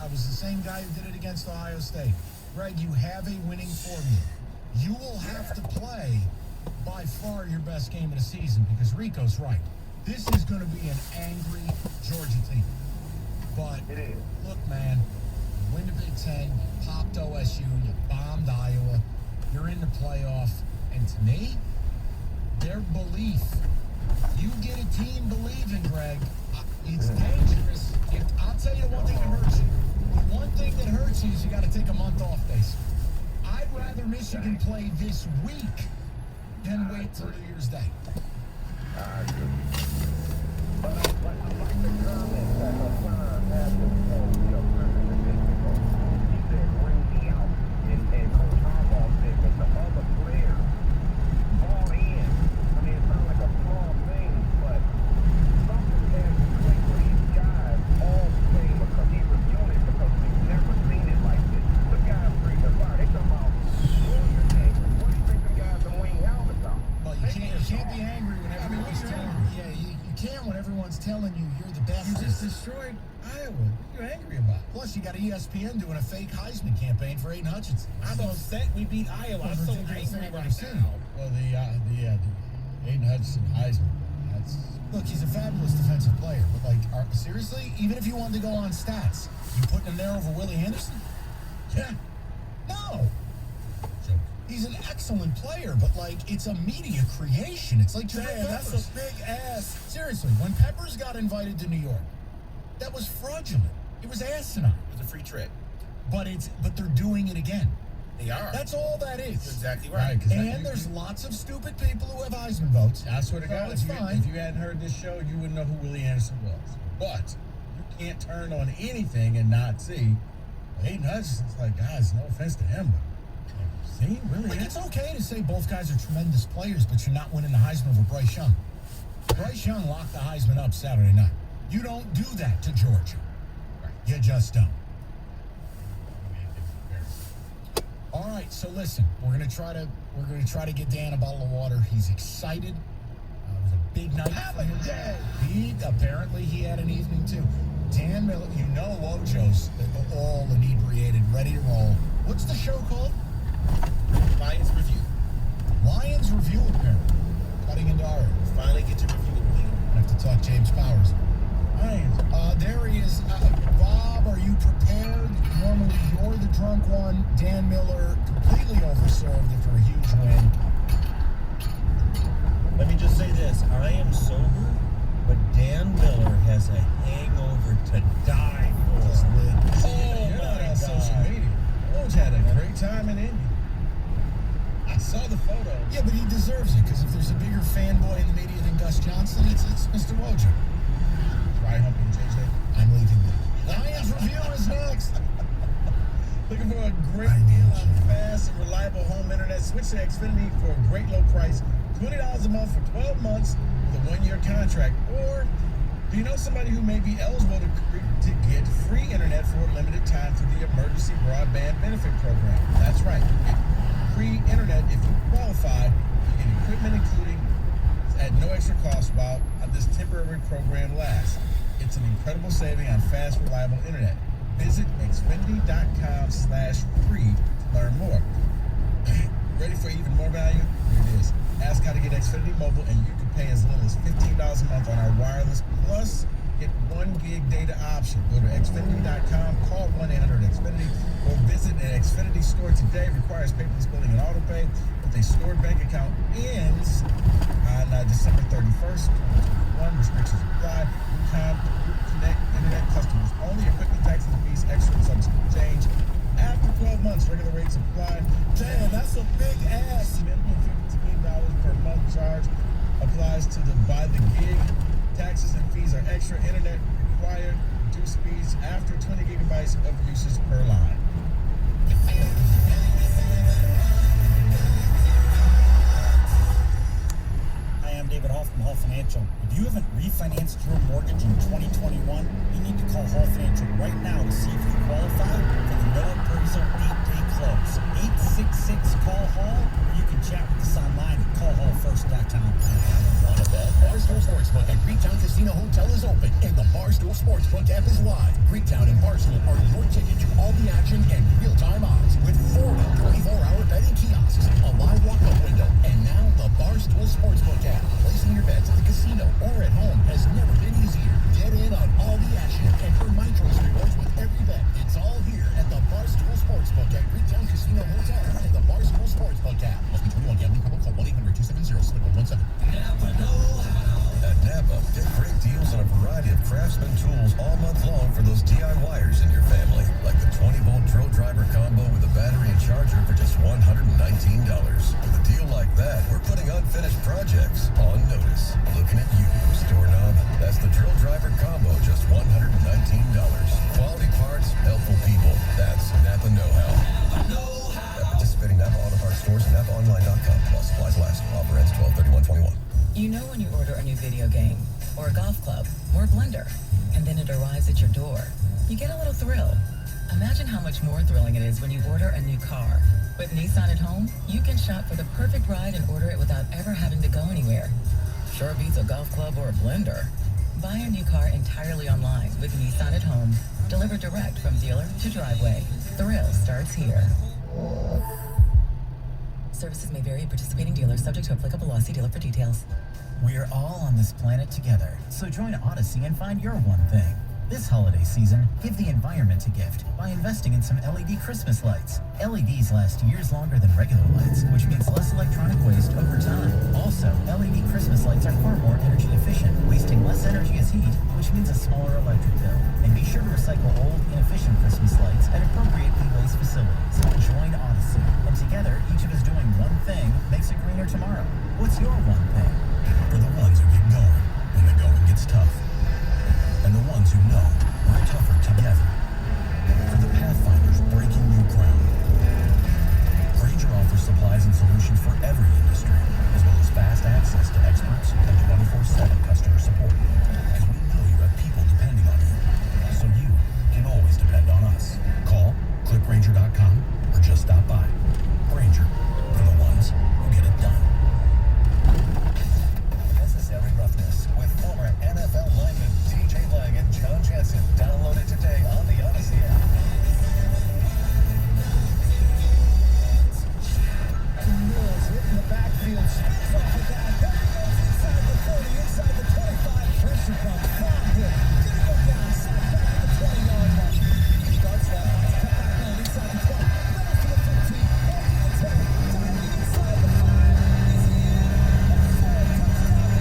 I was the same guy who did it against Ohio State. Greg, you have a winning formula. You will have to play by far your best game of the season because Rico's right. This is going to be an angry Georgia team. But It is. look, man, you win the Big Ten, you popped OSU, you bombed Iowa, you're in the playoff, and to me, their belief, you get a team believing, Greg, it's dangerous. I'll tell you one thing that hurts you. The one thing that hurts you is you got to take a month off, basically. I'd rather Michigan play this week than wait till New Year's Day. I agree. But I like the comment that Hassan had with he said, bring me out. And Coach Harbaugh said that the other players bought in. I mean, it sounds like a small thing, but something has to click for these guys all the same because he reviewed it because we've never seen it like this. The guys bring the fire. They talking about Georgia game. What do you think the guys are Wayne helmets on? Well, you can't be angry when everyone's telling you. Yeah, you can't when everyone's telling you you're the best. You just destroyed Iowa. What are you angry about? Plus, you got ESPN doing a fake Heisman campaign for Aiden Hutchinson. I'm upset we beat Iowa. I'm so angry right now. Well, the Aiden Hutchinson Heisman. Look, he's a fabulous defensive player, but seriously, even if you wanted to go on stats, you putting him there over Willie Anderson? Yeah. No. He's an excellent player, but it's a media creation. It's like Damn, that's a big ass. Seriously, when Peppers got invited to New York, that was fraudulent. It was asinine. It was a free trip. But they're doing it again. They are. That's all that is. That's exactly right. And there's lots of stupid people who have Heisman votes. I swear to God, it's fine. if you hadn't heard this show, you wouldn't know who Willie Anderson was. But you can't turn on anything and not see. Aiden Hutchinson's guys, no offense to him, but see, Willie It's Anderson. okay to say both guys are tremendous players, but you're not winning the Heisman over Bryce Young. Bryce Young locked the Heisman up Saturday night. You don't do that to Georgia. You just don't. All right, so listen, we're gonna try to get Dan a bottle of water. He's excited. It was a big night for him. Apparently he had an evening too. Dan Miller, Wojo's all inebriated, ready to roll. What's the show called? Lions Review. Lions Review, apparently. Cutting into our area. Finally get to review the league. I have to talk James Powers. Lions. There he is. Bob, are you prepared? Normally you're the drunk one. Dan Miller completely overserved after a huge win. Let me just say this. I am sober, but Dan Miller has a hangover to die Just for. lit. You're not on social media. Woj had a great time in Indy. I saw the photo. Yeah, but he deserves it, because if there's a bigger fanboy in the media than Gus Johnson, it's Mr. Wojo. Right, humping JJ. I'm leaving that. Lions Review is next. Looking for a great deal on fast and reliable home internet? Switch to Xfinity for a great low price. $20 a month for 12 months with a 1-year contract. Or do you know somebody who may be eligible to get free internet for a limited time through the Emergency Broadband Benefit Program? That's right. You get free internet if you qualify. You get equipment including at no extra cost while this temporary program lasts. It's an incredible saving on fast, reliable internet. Visit Xfinity.com/free to learn more. Ready for even more value? Here it is. Ask how to get Xfinity Mobile, and you can pay as little as $15 a month on our wireless. Plus, get 1 gig data option. Go to Xfinity.com, call 1-800-XFINITY, or visit an Xfinity store today. Requires paperless billing and auto pay. With a stored bank account ends on December 31st, 2021. Restrictions apply. Connect internet customers only. Equipment taxes and fees extra and subject to change. After 12 months, regular rates apply. Damn, that's a big ass. Minimum $15 per month charge applies to the by the gig. Taxes and fees are extra. Internet required. Reduced speeds after 20 gigabytes of usage per line. Hi, I'm David Hall from Hall Financial. If you haven't refinanced your mortgage in 2021, you need to call Hall Financial right now to see if you qualify for the no appraisal 8-day close. 866-CALL-HALL, or you can chat with us online at callhallfirst.com. Barstool Sportsbook and Greek Junkus Casino Hotel is open, and the Barstool Sportsbook app is live. Greektown and Barstool are your ticket to all the action and real-time odds with 40 24-hour betting kiosks, a live walk-up window, and now the Barstool Sportsbook app. Placing your bets at the casino or at home has never been easier. Get in on all the action and earn Nitros rewards with every bet. It's all here at the Barstool Sportsbook at Greektown Casino Hotel and the Barstool Sportsbook app. Must be 21. Gambling problem? Call 1-800-270-6117. At Napa, get great deals on a variety of Craftsman tools all month long for those DIYers in your family, like the 20-volt drill driver combo with a battery and charger for just $119. With a deal like that, we're putting unfinished projects on notice. Looking at you, store knob. That's the drill driver combo, just $119. Quality parts, helpful people. That's Napa know-how. At participating Napa Auto Parts stores and NapaOnline.com. While supplies last. Offer ends 12/31/21. You know when you order a new video game, or a golf club, or a blender, and then it arrives at your door, you get a little thrill. Imagine how much more thrilling it is when you order a new car. With Nissan at Home, you can shop for the perfect ride and order it without ever having to go anywhere. Sure beats a golf club or a blender. Buy a new car entirely online with Nissan at Home. Delivered direct from dealer to driveway. Thrill starts here. Services may vary at participating dealers, subject to applicable law. See dealer for details. We're all on this planet together, so join Odyssey and find your one thing. This holiday season, give the environment a gift by investing in some LED Christmas lights. LEDs last years longer than regular lights, which means less electronic waste over time. Also, LED Christmas lights are far more energy efficient, wasting less energy as heat, which means a smaller electric bill. And be sure to recycle old, inefficient Christmas lights at appropriate e-waste facilities. Join Odyssey, and together, each of us doing one thing makes a greener tomorrow. What's your one thing? For the ones who get going when the going gets tough. And the ones who know we're tougher together. For the Pathfinders breaking new ground. Grainger offers supplies and solutions for every industry, as well as fast access to experts and 24/7 customer support. Because we know you have people depending on you, so you can always depend on us. Call, click Grainger.com, or just stop by. Grainger, for the ones who get it done. Necessary Roughness with former NFL lineman TJ Lang and John Jensen. Download it today on the Odyssey app. Mills hitting the backfield, spins off of that. Then he goes inside the 30, inside the 25. Pressure comes from him. Gonna go down, sack back at the 20-yard line. Starts that, cut back on inside the 20. Runs to the 15, back to the 10. Diving inside the 5. Is he in? Touchdown,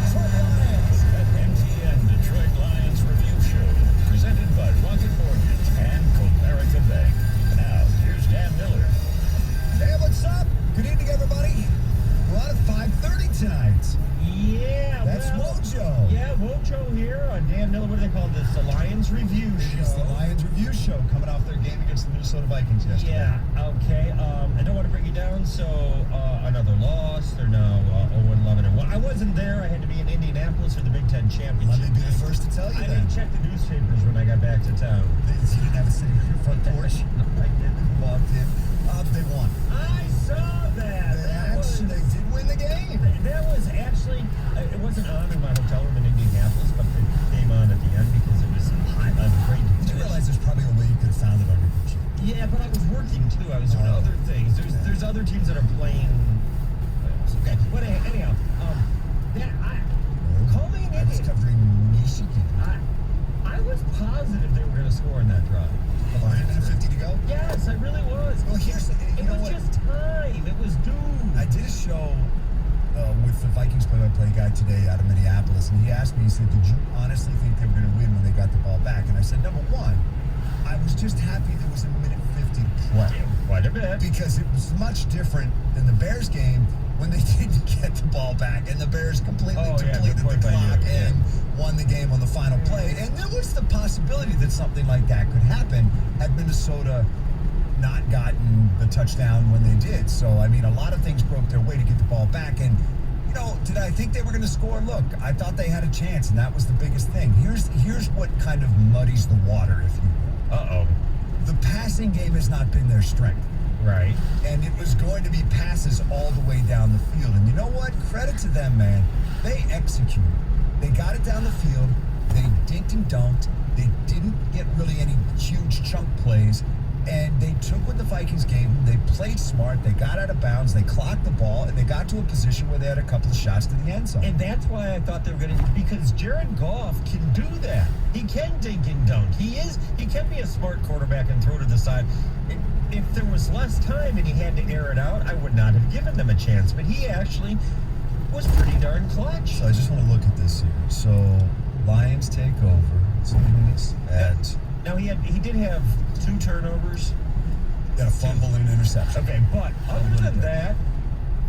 Detroit Lions. BetMGM Detroit Lions Review Show, presented by Rocket Mortgage and Comerica Bank. Now, here's Dan Miller. Hey, what's up? Good evening, everybody. We're on at 5:30 tonight. Yeah, That's Mojo. Yeah, Mojo here on Dan Miller. What do they call this? The Lions Review Show. It's the Lions Review Show coming off their game against the Minnesota Vikings yesterday. Yeah, okay. I don't want to bring you down, so another loss. They're now 0-11 and 1. I wasn't there. I had to be in Indianapolis for the Big Ten Championship. Let me be the first to tell you I that. didn't check the newspapers when I got back to town. You didn't have a sitting on your front porch. I didn't. Walked in. They won. I saw that. They did win the game. That was actually, it wasn't on in my hotel room in Indianapolis, but it came on at the end because it was hot. Great. Did you realize there's probably a way you could have found it on your computer? Yeah, but I was working too. I was doing other things. There's other teams that are playing. Okay, but anyhow, call me an I was idiot. covering Michigan. I was positive they were going to score in that drive. Come on, 50 to go? Yes, I really was. Well, here's the thing. It was just time. It was due. I did a show with the Vikings play-by-play guy today out of Minneapolis, and he asked me, he said, did you honestly think they were going to win when they got the ball back? And I said, number one, I was just happy there was a minute 50 to play. Yeah, quite a bit. Because it was much different than the Bears game when they didn't get the ball back, and the Bears completely depleted the clock and won the game on the final play. And there was the possibility that something like that could happen had Minnesota not gotten the touchdown when they did. So, I mean, a lot of things broke their way to get the ball back. And, you know, did I think they were going to score? Look, I thought they had a chance, and that was the biggest thing. Here's what kind of muddies the water, if you will. Uh-oh. The passing game has not been their strength. Right. And it was going to be passes all the way down the field. And you know what? Credit to them, man. They executed. They got it down the field. They dinked and dunked. They didn't get really any huge chunk plays. And they took what the Vikings gave them. They played smart. They got out of bounds. They clocked the ball. And they got to a position where they had a couple of shots to the end zone. And that's why I thought they were going to, because Jared Goff can do that. He can dink and dunk. He can be a smart quarterback and throw to the side. If there was less time and he had to air it out, I would not have given them a chance. But he actually was pretty darn clutch. So I just want to look at this here. So Lions take over. So minutes at... Now, he did have 2 turnovers. Got a fumble and an interception. Okay, but other than that,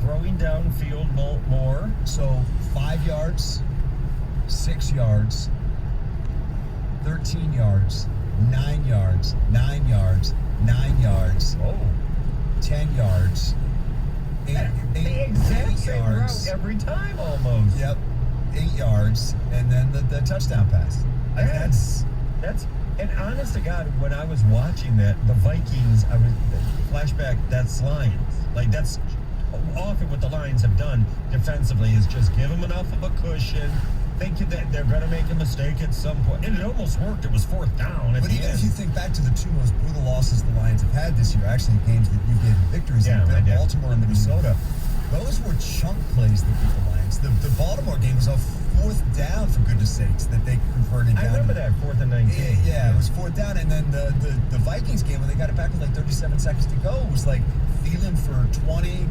throwing downfield more. So 5 yards, 6 yards, 13 yards, 9 yards, 9 yards, 9 yards, 10 yards, 8 exact same yards. route every time almost. Yep, 8 yards, and then the touchdown pass. I mean, that's and honest to God, when I was watching that, the Vikings, I was flashback. That's Lions. Like that's often what the Lions have done defensively is just give them enough of a cushion. Thinking that they're going to make a mistake at some point. And it almost worked. It was 4th down at But the even end. if you think back to the 2 most brutal losses the Lions have had this year, actually games that you gave them victories in, Baltimore and Minnesota, those were chunk plays that beat the Lions. The Baltimore game was a 4th down, for goodness sakes, that they converted down. I remember that 4th and 19. Yeah, it was 4th down. And then the Vikings game, when they got it back with like 37 seconds to go, was like feeling for 20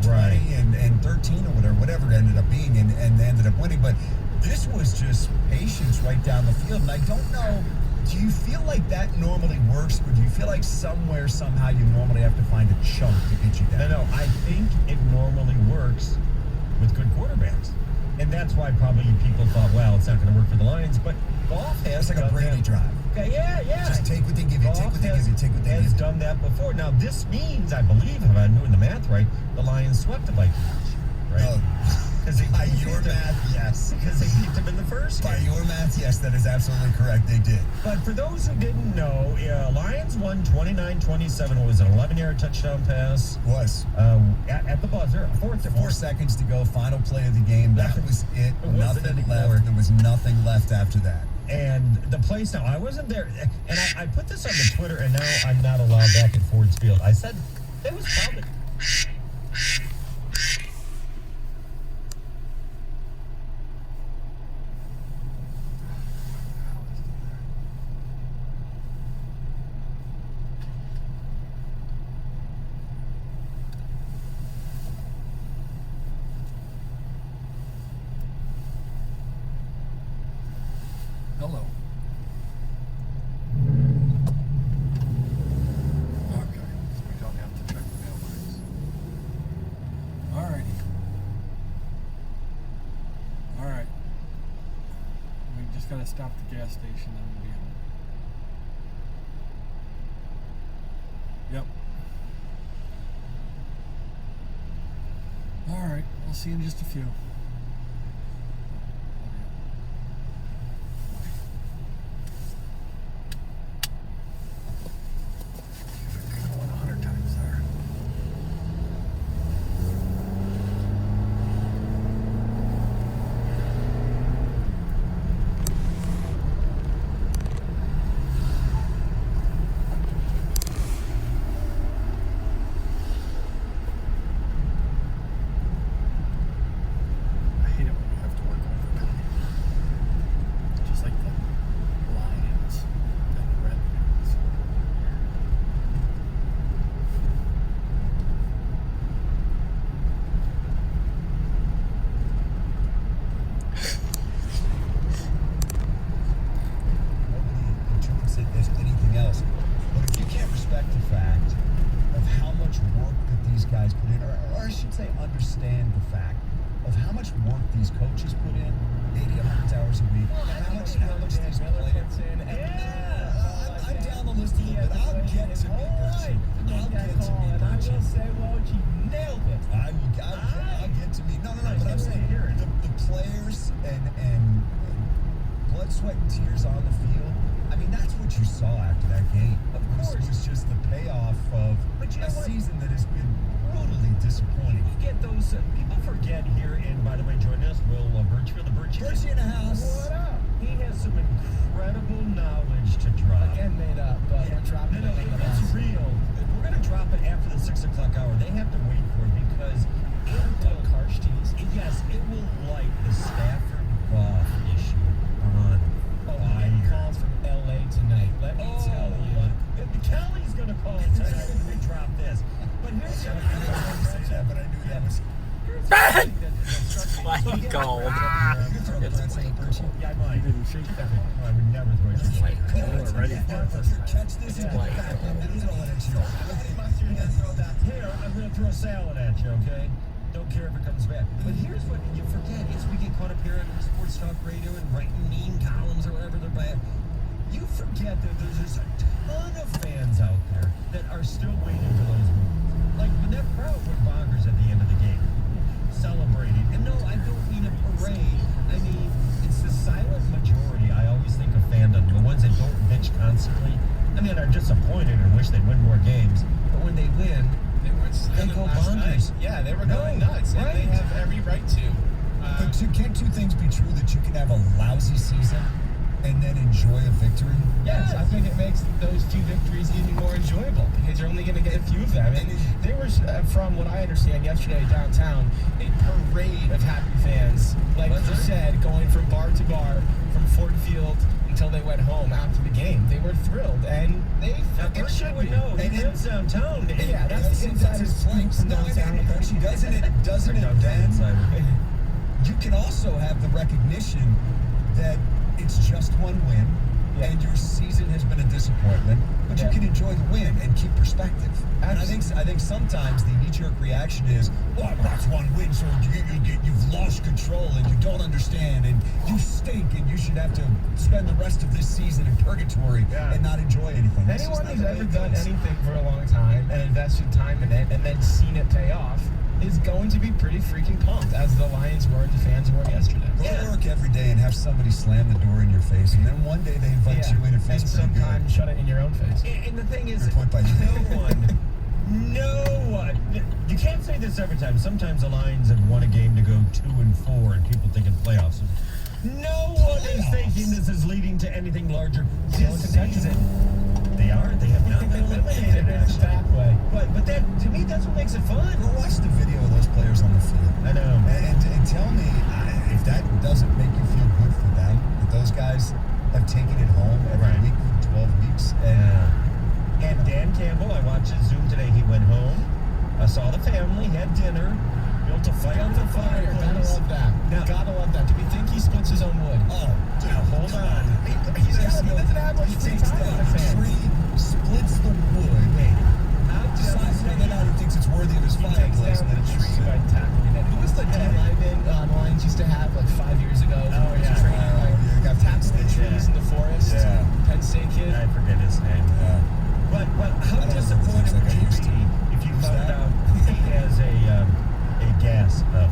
and 13 or whatever it ended up being, and they ended up winning. But this was just patience right down the field. And I don't know, do you feel like that normally works, or do you feel like somewhere, somehow, you normally have to find a chunk to get you down? No, I think it normally works with good quarterbacks. And that's why probably people thought, well, it's not going to work for the Lions. But Goff has It's like a Brady drive. Okay, yeah. Just take what they give you, take what they give you, take what they give you. Has done that before. Now, this means, I believe, if I'm doing the math right, the Lions swept the Vikings, right? By your math, yes. Because they beat them in the first game. By your math, yes, that is absolutely correct. They did. But for those who didn't know, Lions won 29-27. Was an 11-yard touchdown pass. Was. At the buzzer. 4 seconds to go. Final play of the game. That was it. Nothing anymore. left. There was nothing left after that. And the place now, I wasn't there. And I put this on the Twitter, and now I'm not allowed back at Ford Field. I said it was probably... Hello. Okay, so we don't have to check the mailbox. Alrighty. Alright. We just gotta stop the gas station and we'll be home. Yep. Alright, we'll see you in just a few. Understand the fact of how much work these coaches put in, 80, 100 hours a week, and how much these players. I'm down the list a little bit. I'll get to me, Bertie. I'll get to me, Bertie. I will say, Woj, nailed it. I'll get to me. No, but I'm saying the players and blood, sweat, and tears on the field. I mean, that's what you saw after that game. Of course. It was just the payoff of a season that has been brutally disappointing. You get those people forget here, and by the way, joining us, Will Birchfield, the Birchie in the house. What up? He has some incredible knowledge to drop. Again, made up, but we're dropping No, it in the it's box. real. We're going to drop it after the 6 o'clock hour. They have to wait for it because it will, yes, it will light the Stafford Goff issue on fire. Call from LA tonight. Let me tell you. Kelly's going to call it tonight when we drop this. But here's the But I knew that was. Why he called? You can throw the Prince in the person. Yeah, I might. I would never throw it. Catch this in the back. I'm throw it at you. Here, I'm going to throw a salad at you, okay? Don't care if it comes back. But here's what you forget is we get caught up here on sports talk radio and writing mean columns or whatever they're bad. You forget that there's a ton of fans out there that are still waiting for those moments. Like when that crowd went bonkers at the end of the game, celebrating. And no, I don't mean a parade. I mean, it's the silent majority. I always think of fandom, the ones that don't bitch constantly. I mean, are disappointed and wish they'd win more games. But when they win, they go bonkers. Yeah, they were going nuts, and they have every right to. But can't two things be true? That you can have a lousy season and then enjoy a victory? Yes, I think it makes those few victories even more enjoyable because you're only going to get a few of them. And there was, from what I understand yesterday downtown, a parade of happy fans, like you said, going from bar to bar, from Ford Field until they went home after the game. They were thrilled, and they fucking should be. No, he lives downtown. Yeah, that's the insider's scoop from downtown. Actually, doesn't it then? You can also have the recognition that it's just one win, and your season has been a disappointment, but you can enjoy the win and keep perspective. And I think sometimes the knee-jerk reaction is, "Well, that's one win, so you've lost control and you don't understand and you stink and you should have to spend the rest of this season in purgatory and not enjoy anything." Anyone who's ever done anything for a long time and invested time in it and then seen it pay off is going to be pretty freaking pumped, as the Lions were and the fans were yesterday. Go to work every day and have somebody slam the door in your face, and then one day they invite you in and feels and pretty good. sometimes shut it in your own face. And the thing is, Good point by you. no one, you can't say this every time. Sometimes the Lions have won a game to go 2-4, and people think it's playoffs. No one is thinking this is leading to anything larger. This season, they are. They have not been eliminated. It's the back way. But that, to me, that's what makes it fun. Go watch the video of those players on the field. I know. And tell me if that doesn't make you feel good for them, that those guys have taken it home every week for 12 weeks. And Dan Campbell, I watched his Zoom today. He went home, saw the family, had dinner, built a fire. Gotta love that. Now, Gotta love that. Do we think he splits his own wood? Oh, now hold on. He doesn't have much free takes time on down a a fan. tree, splits the wood, decides whether or not he thinks it's worthy of his He takes fireplace, down and then the shoots tree it. by tackling it. Who was the D lineman the Lions used to have like 5 years ago? Oh, He was yeah. training, like, got tackling the trees in the forest. Yeah. Penn State kid. I forget his name. Yeah. But how I don't know disappointed if would I you used to. be if you found out he has a gas fire?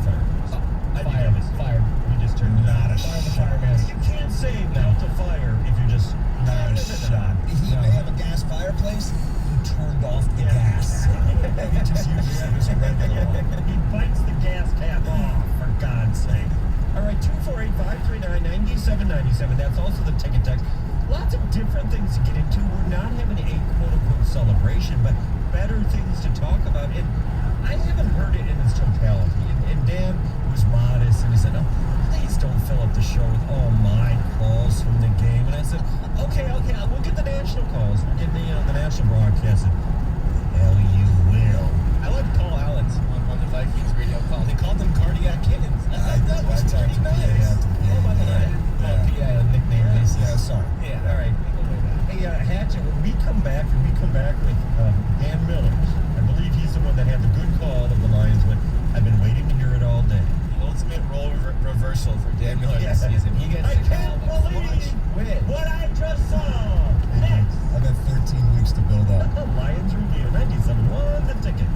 Fire. You just turned it on. Fire the fireman. You can't say built a fire if you just Not a shot. He may have a gas fireplace. He turned off the gas. He just uses it as a regular one. He bites the gas cap off, for God's sake. All right, 248-539-9797. That's also the ticket text. Lots of different things to get into. We're not having a quote-unquote celebration, but better things to talk about. And I haven't heard it in its totality. And Dan was modest, and he said, "Oh, please don't fill up the show with all my calls from the game." And I said, okay, we'll get the national calls. We'll get the national broadcast. And hell, you will. I like Paul Allen's on the Vikings radio call. They called them cardiac kittens. That was pretty nice. Oh, by the way, I didn't call PA a nickname basis. Yeah, sorry. Yeah, all right. Hey, Hatchet, when we come back with Dan Miller. I believe he's the one that had the good call of the Lions win. I've been waiting to hear it all day. The ultimate role reversal for Dan Miller this season. He gets I to can't call the believe clutch win. what I just saw. Next. I've had 13 weeks to build up. Lions Review, 97.1 The Ticket.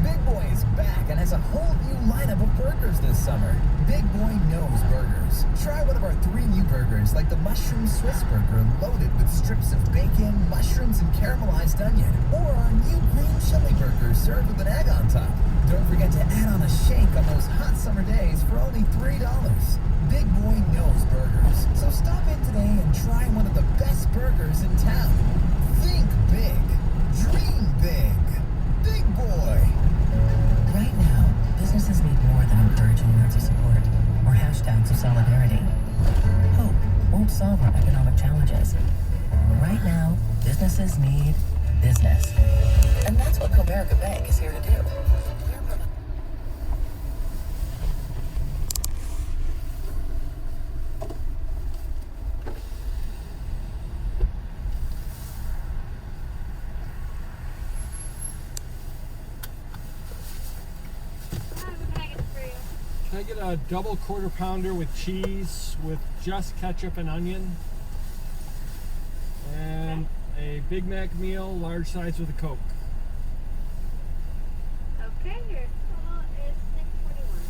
Big Boy is back and has a whole new lineup of burgers this summer. Big Boy knows burgers. Try one of our 3 new burgers, like the Mushroom Swiss Burger, loaded with strips of bacon, mushrooms, and caramelized onion. Or our new green chili burger, served with an egg on top. Don't forget to add on a shake on those hot summer days for only $3. Big Boy knows burgers, so stop in today and try one of the best burgers in town. Think big. Dream big. Big Boy. Right now, businesses need more than encouraging words of support or hashtags of solidarity. Hope won't solve our economic challenges. Right now, businesses need business. And that's what Comerica Bank is here to do. Can I get a double quarter pounder with cheese with just ketchup and onion? And a Big Mac meal, large size with a Coke. Okay, your total is $6.21.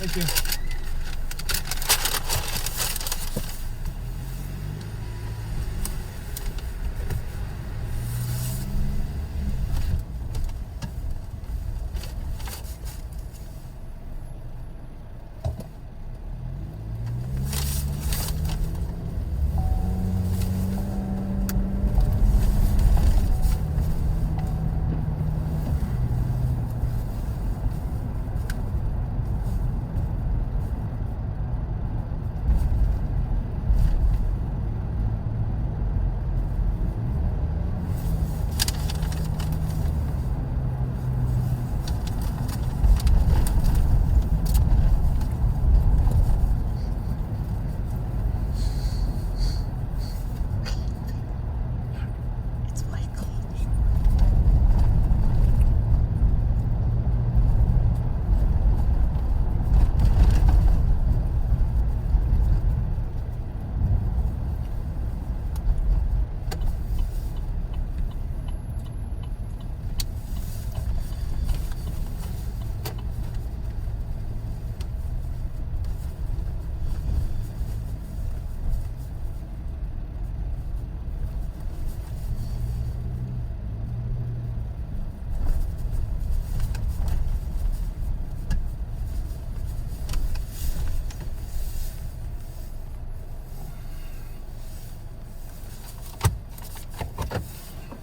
Thank you.